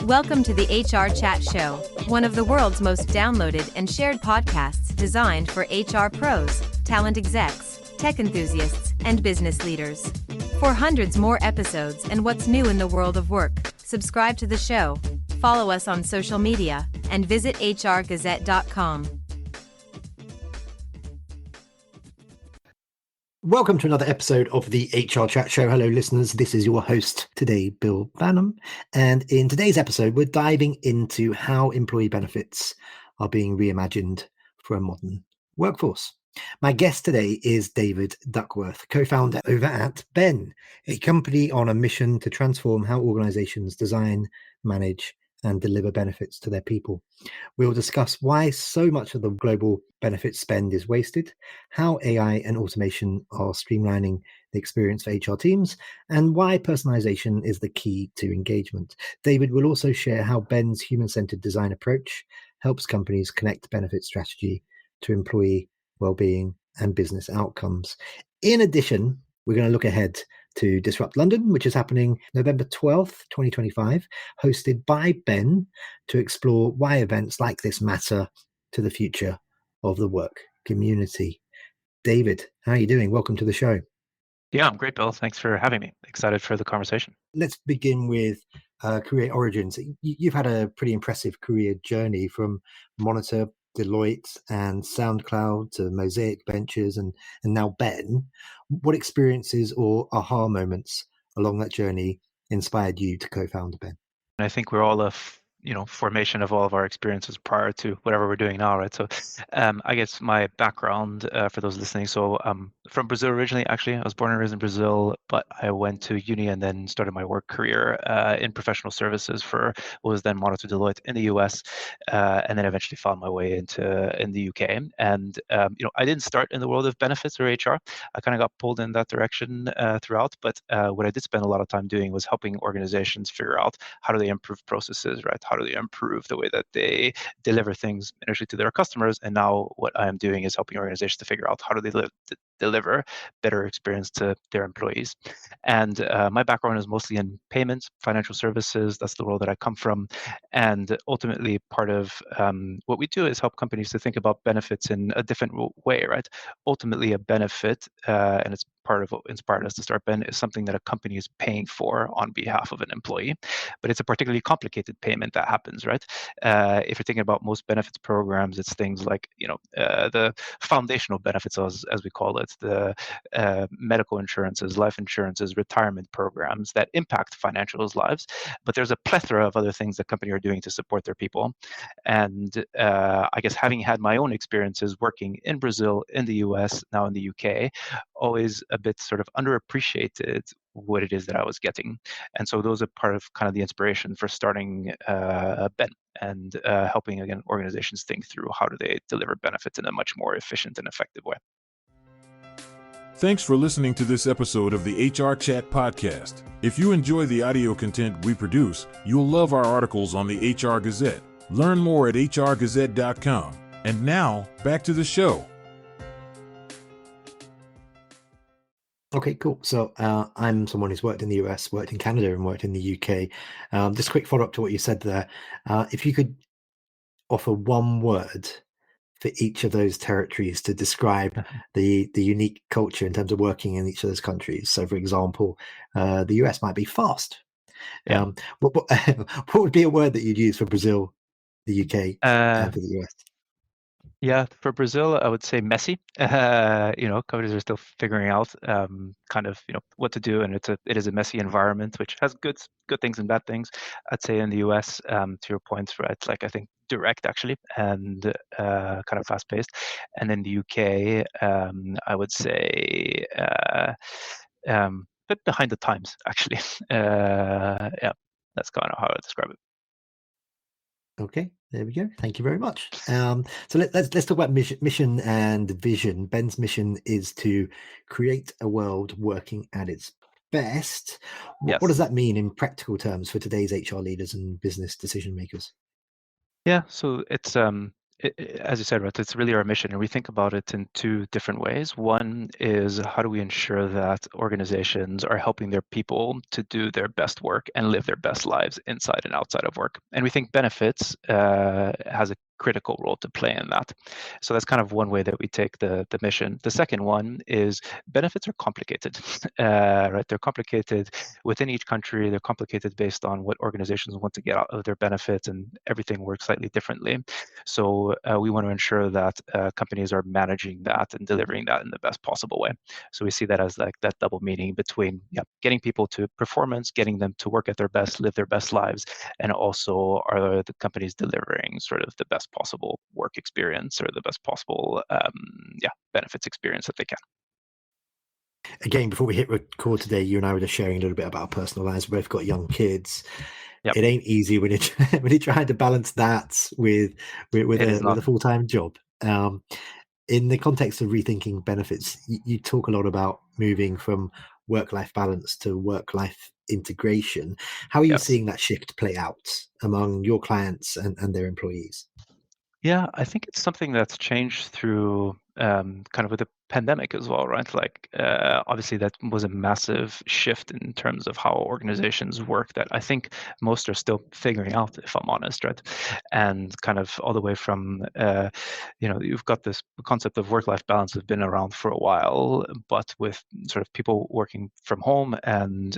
Welcome to the HR Chat Show, one of the world's most downloaded and shared podcasts designed for HR pros, talent execs, tech enthusiasts, and business leaders. For hundreds more episodes and what's new in the world of work, subscribe to the show, follow us on social media, and visit hrgazette.com. Welcome to another episode of the HR Chat Show. Hello, listeners. This is your host today, Bill Bannum. And in today's episode, we're diving into how employee benefits are being reimagined for a modern workforce. My guest today is David Duckworth, co-founder over at Ben, a company on a mission to transform how organizations design, manage, and deliver benefits to their people. We'll discuss why so much of the global benefit spend is wasted, how AI and automation are streamlining the experience for HR teams, and why personalization is the key to engagement. David will also share how Ben's human-centered design approach helps companies connect benefit strategy to employee well-being and business outcomes. In addition, we're going to look ahead to Disrupt London, which is happening November 12th, 2025, hosted by Ben, to explore why events like this matter to the future of the work community. David, how are you doing? Welcome to the show. Yeah, I'm great, Bill. Thanks for having me. Excited for the conversation. Let's begin with career origins. You've had a pretty impressive career journey from Monitor, Deloitte, and SoundCloud to Mosaic Ventures and now Ben. What experiences or aha moments along that journey inspired you to co-found Ben? I think we're all formation of all of our experiences prior to whatever we're doing now, right? So I guess my background for those listening, so from Brazil originally. Actually, I was born and raised in Brazil, but I went to uni and then started my work career in professional services for what was then Monitor Deloitte in the US, and then eventually found my way in the UK. And I didn't start in the world of benefits or HR. I kind of got pulled in that direction throughout, but what I did spend a lot of time doing was helping organizations figure out how do they improve processes, right? How do they improve the way that they deliver things initially to their customers? And now what I am doing is helping organizations to figure out how do they deliver better experience to their employees. And my background is mostly in payments, financial services. That's the world that I come from. And ultimately, part of what we do is help companies to think about benefits in a different way, right? Ultimately, a benefit, and it's part of what inspired us to start Ben, is something that a company is paying for on behalf of an employee. But it's a particularly complicated payment that happens, right? If you're thinking about most benefits programs, it's things like, the foundational benefits, as we call it, the medical insurances, life insurances, retirement programs that impact financials' lives. But there's a plethora of other things that companies are doing to support their people. And I guess having had my own experiences working in Brazil, in the US, now in the UK, always a bit sort of underappreciated what it is that I was getting. And so those are part of kind of the inspiration for starting Ben and helping, again, organizations think through how do they deliver benefits in a much more efficient and effective way. Thanks for listening to this episode of the HR Chat Podcast. If you enjoy the audio content we produce, you'll love our articles on the HR Gazette. Learn more at hrgazette.com. And now, back to the show. Okay, cool. So I'm someone who's worked in the US, worked in Canada, and worked in the UK. Just a quick follow-up to what you said there. If you could offer one word for each of those territories to describe the unique culture in terms of working in each of those countries. So, for example, the US might be fast. Yeah. What would be a word that you'd use for Brazil, the UK, and for the US? Yeah, for Brazil, I would say messy. Companies are still figuring out what to do, and it is a messy environment, which has good things and bad things. I'd say in the US, to your point, right? Like I think direct actually, and kind of fast paced. And in the UK, I would say bit behind the times actually. Yeah, that's kind of how I would describe it. Okay, there we go. Thank you very much. So let's talk about mission and vision. Ben's mission is to create a world working at its best. Yes. What does that mean in practical terms for today's HR leaders and business decision makers? Yeah, so it's as you said, right, it's really our mission, and we think about it in two different ways. One is how do we ensure that organizations are helping their people to do their best work and live their best lives inside and outside of work. And we think benefits has a critical role to play in that. So that's kind of one way that we take the mission. The second one is benefits are complicated, right? They're complicated within each country. They're complicated based on what organizations want to get out of their benefits, and everything works slightly differently. So we want to ensure that companies are managing that and delivering that in the best possible way. So we see that as like that double meaning between getting people to performance, getting them to work at their best, live their best lives, and also are the companies delivering sort of the best possible work experience or the best possible benefits experience that they can. Again, before we hit record today, you and I were just sharing a little bit about our personal lives. We both got young kids. Yep. It ain't easy when you're trying to balance that with a full-time job. In the context of rethinking benefits, you talk a lot about moving from work-life balance to work-life integration. How are you seeing that shift play out among your clients and their employees? Yeah, I think it's something that's changed through kind of with the pandemic as well, right? Like obviously that was a massive shift in terms of how organizations work that I think most are still figuring out, if I'm honest, right? And kind of all the way from, you've got this concept of work-life balance has been around for a while, but with sort of people working from home and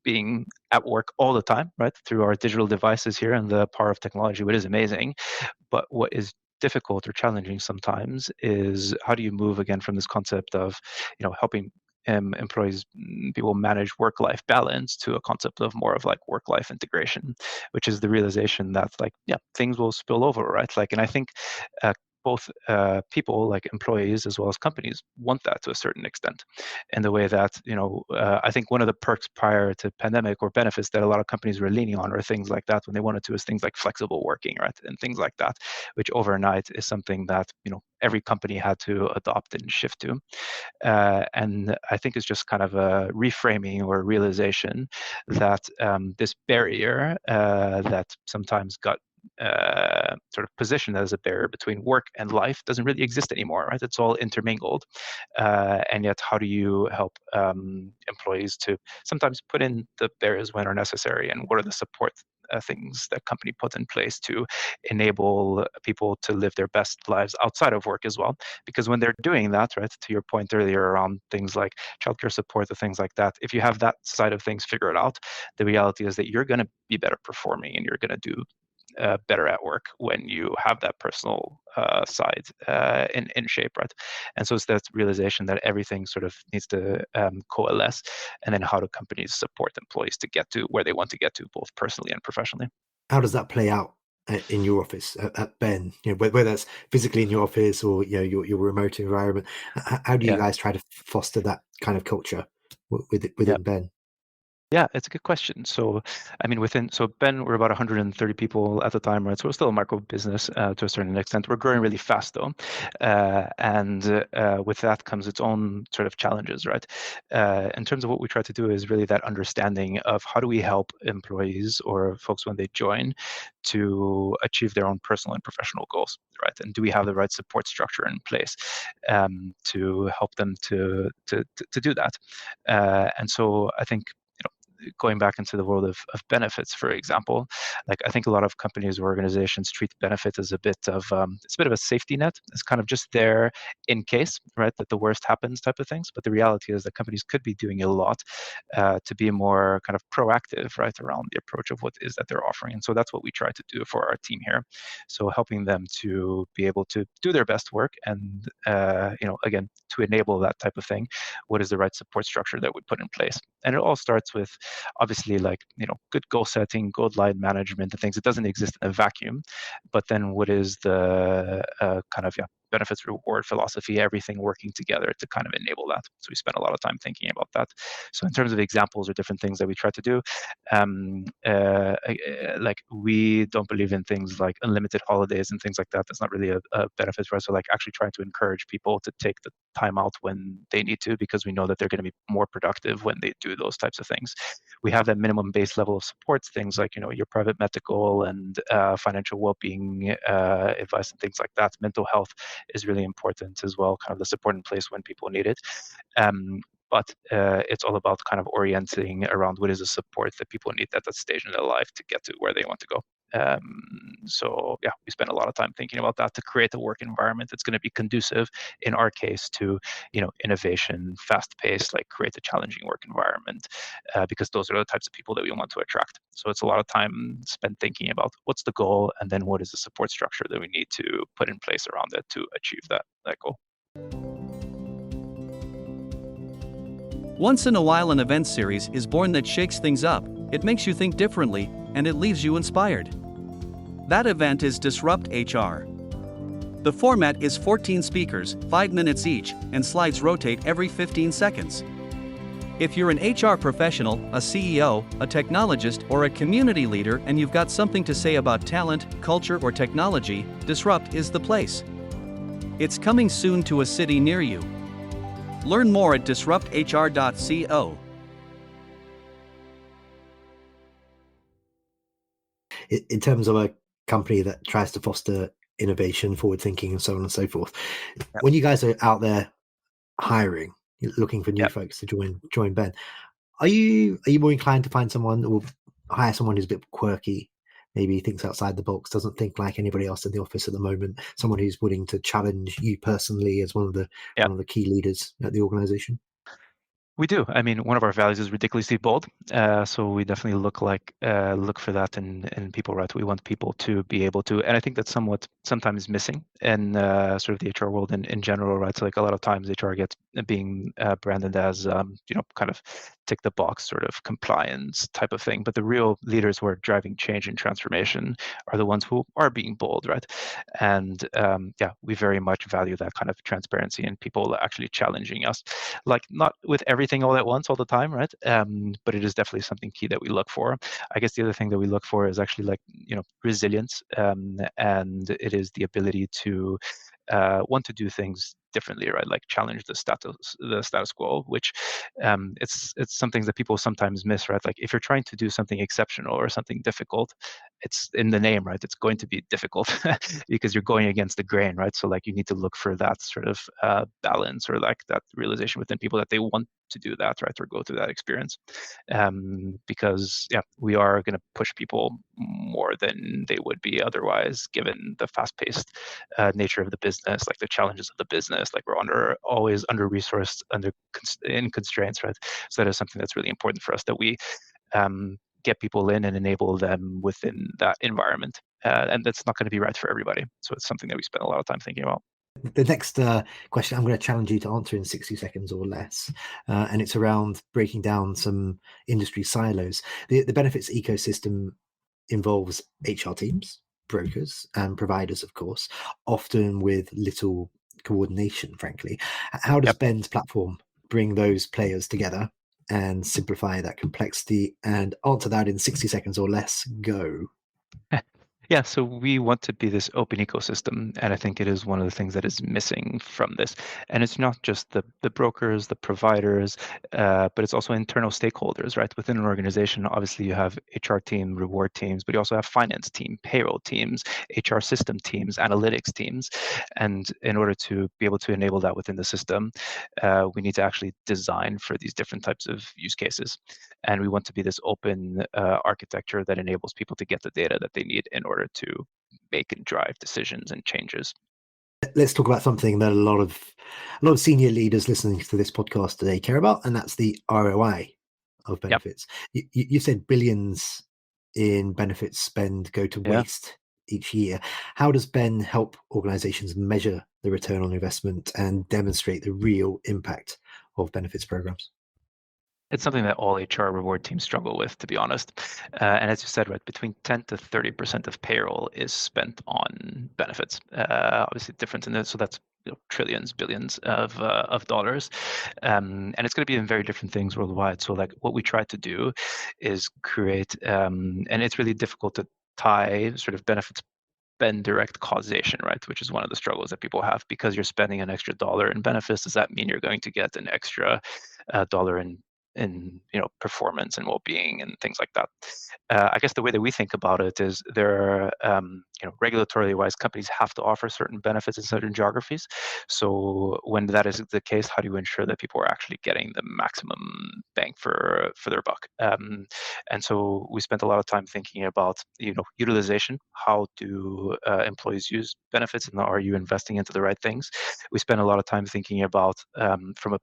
being at work all the time, right, through our digital devices here and the power of technology, which is amazing. But what is difficult or challenging sometimes is how do you move again from this concept of, helping employees, people manage work-life balance to a concept of more of like work-life integration, which is the realization that like, things will spill over, right? Like, and I think both people like employees as well as companies want that to a certain extent, in the way that I think one of the perks prior to pandemic or benefits that a lot of companies were leaning on or things like that when they wanted to is things like flexible working, right, and things like that, which overnight is something that every company had to adopt and shift to. And I think it's just kind of a reframing or realization that this barrier that sometimes got sort of positioned as a barrier between work and life doesn't really exist anymore, right? It's all intermingled. And yet, how do you help employees to sometimes put in the barriers when are necessary, and what are the support things that company put in place to enable people to live their best lives outside of work as well? Because when they're doing that, right, to your point earlier around things like childcare support or things like that, if you have that side of things figured out, the reality is that you're going to be better performing and you're going to do better at work when you have that personal side in shape, right? And so it's that realization that everything sort of needs to coalesce, and then how do companies support employees to get to where they want to get to, both personally and professionally. How does that play out in your office at Ben? Whether that's physically in your office or your remote environment. How do you guys try to foster that kind of culture within Ben? Yeah, it's a good question. So, I mean, so Ben, we're about 130 people at the time, right? So we're still a micro business to a certain extent. We're growing really fast though. And with that comes its own sort of challenges, right? In terms of what we try to do is really that understanding of how do we help employees or folks when they join to achieve their own personal and professional goals, right? And do we have the right support structure in place to help them to do that? And so I think going back into the world of benefits, for example, like I think a lot of companies or organizations treat benefits as a bit of it's a bit of a safety net. It's kind of just there in case, right, that the worst happens type of things. But the reality is that companies could be doing a lot to be more kind of proactive, right, around the approach of what is that they're offering. And so that's what we try to do for our team here. So helping them to be able to do their best work and again, to enable that type of thing, what is the right support structure that we put in place? And it all starts with obviously like good goal setting, good line management and things. It doesn't exist in a vacuum, but then what is the kind of benefits reward philosophy, everything working together to kind of enable that. So we spend a lot of time thinking about that. So in terms of examples or different things that we try to do, like we don't believe in things like unlimited holidays and things like that. That's not really a benefit for us. So like actually trying to encourage people to take the time out when they need to, because we know that they're going to be more productive when they do those types of things. We have that minimum base level of supports, things like, your private medical and financial well-being advice and things like that. Mental health is really important as well, kind of the support in place when people need it. But it's all about kind of orienting around what is the support that people need at that stage in their life to get to where they want to go. So yeah, we spend a lot of time thinking about that to create a work environment that's going to be conducive, in our case, to innovation, fast-paced, like create a challenging work environment, because those are the types of people that we want to attract. So it's a lot of time spent thinking about what's the goal, and then what is the support structure that we need to put in place around it to achieve that goal. Once in a while, an event series is born that shakes things up. It makes you think differently, and it leaves you inspired. That event is Disrupt HR. The format is 14 speakers, 5 minutes each, and slides rotate every 15 seconds. If you're an HR professional, a CEO, a technologist, or a community leader and you've got something to say about talent, culture, or technology, Disrupt is the place. It's coming soon to a city near you. Learn more at disrupthr.co. In terms of a company that tries to foster innovation, forward thinking, and so on and so forth, when you guys are out there hiring, looking for new folks to join Ben, are you more inclined to find someone or hire someone who's a bit quirky, maybe thinks outside the box, doesn't think like anybody else in the office at the moment, someone who's willing to challenge you personally as one of the key leaders at the organization? We do. I mean, one of our values is ridiculously bold. So we definitely look for that in people, right? We want people to be able to, and I think that's sometimes missing in sort of the HR world in general, right? So like a lot of times HR gets being branded as, kind of tick the box sort of compliance type of thing. But the real leaders who are driving change and transformation are the ones who are being bold, right? And we very much value that kind of transparency and people actually challenging us, like not with everything all at once all the time, right? But it is definitely something key that we look for. I guess the other thing that we look for is actually resilience, and it is the ability to want to do things differently, right? Like challenge the status quo, which it's some things that people sometimes miss, right? Like if you're trying to do something exceptional or something difficult, it's in the name, right? It's going to be difficult because you're going against the grain, right? So like you need to look for that sort of balance or like that realization within people that they want to do that, right? Or go through that experience, because we are going to push people more than they would be otherwise, given the fast-paced nature of the business, like the challenges of the business. Like we're always under-resourced, in constraints, right? So that is something that's really important for us, that we get people in and enable them within that environment. And that's not going to be right for everybody. So it's something that we spend a lot of time thinking about. The next question I'm going to challenge you to answer in 60 seconds or less, and it's around breaking down some industry silos. The benefits ecosystem involves HR teams, brokers, and providers, of course, often with little coordination, frankly. How does Ben's platform bring those players together and simplify that complexity? And answer that in 60 seconds or less. Go. Yeah, so we want to be this open ecosystem, and I think it is one of the things that is missing from this. And it's not just the brokers, the providers, but it's also internal stakeholders, right? Within an organization, obviously you have HR team, reward teams, but you also have finance team, payroll teams, HR system teams, analytics teams. And in order to be able to enable that within the system, we need to actually design for these different types of use cases. And we want to be this open architecture that enables people to get the data that they need in order to make and drive decisions and changes. Let's talk about something that a lot of senior leaders listening to this podcast today care about, and that's the ROI of benefits. You said billions in benefits spend go to waste each year. How does Ben help organizations measure the return on investment and demonstrate the real impact of benefits programs? It's something that all HR reward teams struggle with, to be honest. And as you said, right, between 10 to 30% of payroll is spent on benefits. Obviously, different in this, so that's trillions, billions of dollars, and it's going to be in very different things worldwide. So, like, what we try to do is create, and it's really difficult to tie sort of benefits spend direct causation, right? Which is one of the struggles that people have, because you're spending an extra dollar in benefits. Does that mean you're going to get an extra dollar in performance and well-being and things like that? I guess the way that we think about it is there are regulatorily wise, companies have to offer certain benefits in certain geographies. So when that is the case, how do you ensure that people are actually getting the maximum bang for their buck? And so we spent a lot of time thinking about utilization. How do employees use benefits, and are you investing into the right things? We spent a lot of time thinking about from a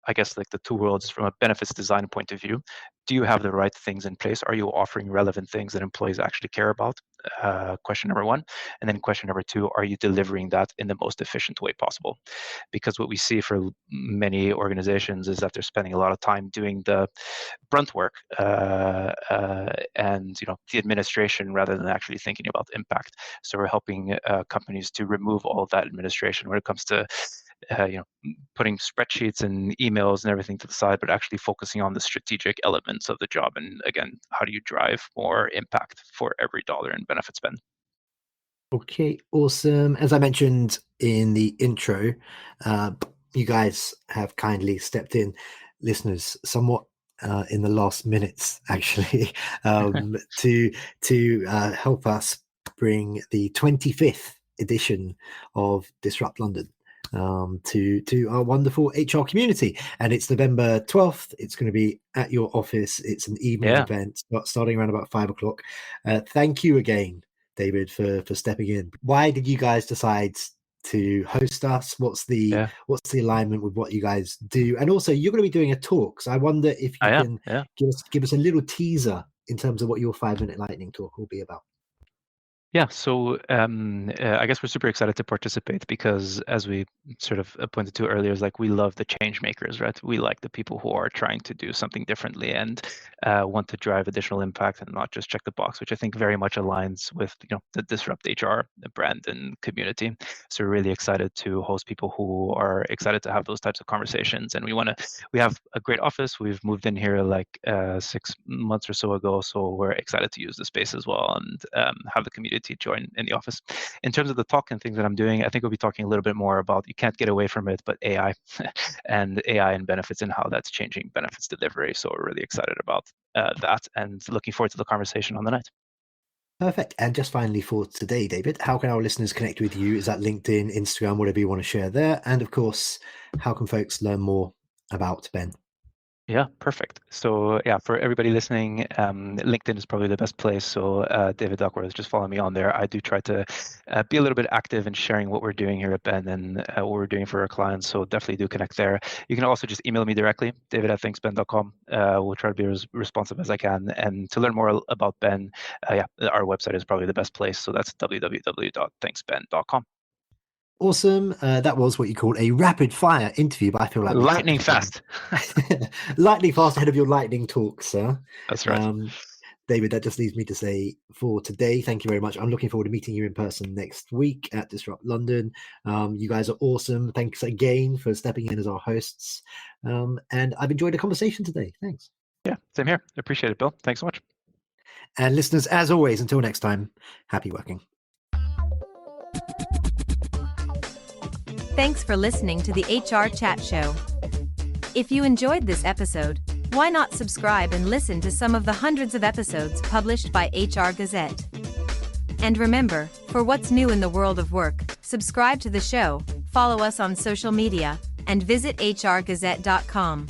I guess like the two worlds from a benefits design point of view. Do you have the right things in place? Are you offering relevant things that employees actually care about? Question number one. And then question number two, are you delivering that in the most efficient way possible? Because what we see for many organizations is that they're spending a lot of time doing the brunt work and the administration rather than actually thinking about impact. So we're helping companies to remove all of that administration when it comes to putting spreadsheets and emails and everything to the side, but actually focusing on the strategic elements of the job. And again, how do you drive more impact for every dollar in benefit spend? Okay, awesome. As I mentioned in the intro, you guys have kindly stepped in, listeners, somewhat in the last minutes, actually, to help us bring the 25th edition of Disrupt London to our wonderful HR community. And it's November 12th. It's going to be at your office. It's an evening event starting around about 5 o'clock. Thank you again, David, for stepping in. Why did you guys decide to host us? What's the alignment with what you guys do? And also, you're going to be doing a talk, so I wonder if you can give us a little teaser in terms of what your 5-minute lightning talk will be about. Yeah, so I guess we're super excited to participate because, as we sort of pointed to earlier, is like we love the change makers, right? We like the people who are trying to do something differently and want to drive additional impact and not just check the box, which I think very much aligns with the Disrupt HR brand and community. So we're really excited to host people who are excited to have those types of conversations. And we have a great office. We've moved in here like 6 months or so ago, so we're excited to use the space as well and have the community join in the office. In terms of the talk and things that I'm doing, I think we'll be talking a little bit more about, you can't get away from it, but AI and AI and benefits and how that's changing benefits delivery. So we're really excited about that and looking forward to the conversation on the night. Perfect. And just finally for today, David, how can our listeners connect with you? Is that LinkedIn, Instagram, whatever you want to share there? And of course, how can folks learn more about Ben? Yeah, perfect. So yeah, for everybody listening, LinkedIn is probably the best place. So David Duckworth, just follow me on there. I do try to be a little bit active in sharing what we're doing here at Ben and what we're doing for our clients. So definitely do connect there. You can also just email me directly, david@thanksben.com. We'll try to be as responsive as I can. And to learn more about Ben, our website is probably the best place. So that's www.thanksben.com. Awesome. That was what you call a rapid fire interview, but I feel like lightning fast. Lightning fast ahead of your lightning talk, sir. That's right. David, that just leaves me to say for today, thank you very much. I'm looking forward to meeting you in person next week at Disrupt London. You guys are awesome. Thanks again for stepping in as our hosts. And I've enjoyed the conversation today. Thanks. Yeah, same here. Appreciate it, Bill. Thanks so much. And listeners, as always, until next time, happy working. Thanks for listening to the HR Chat Show. If you enjoyed this episode, why not subscribe and listen to some of the hundreds of episodes published by HR Gazette? And remember, for what's new in the world of work, subscribe to the show, follow us on social media, and visit hrgazette.com.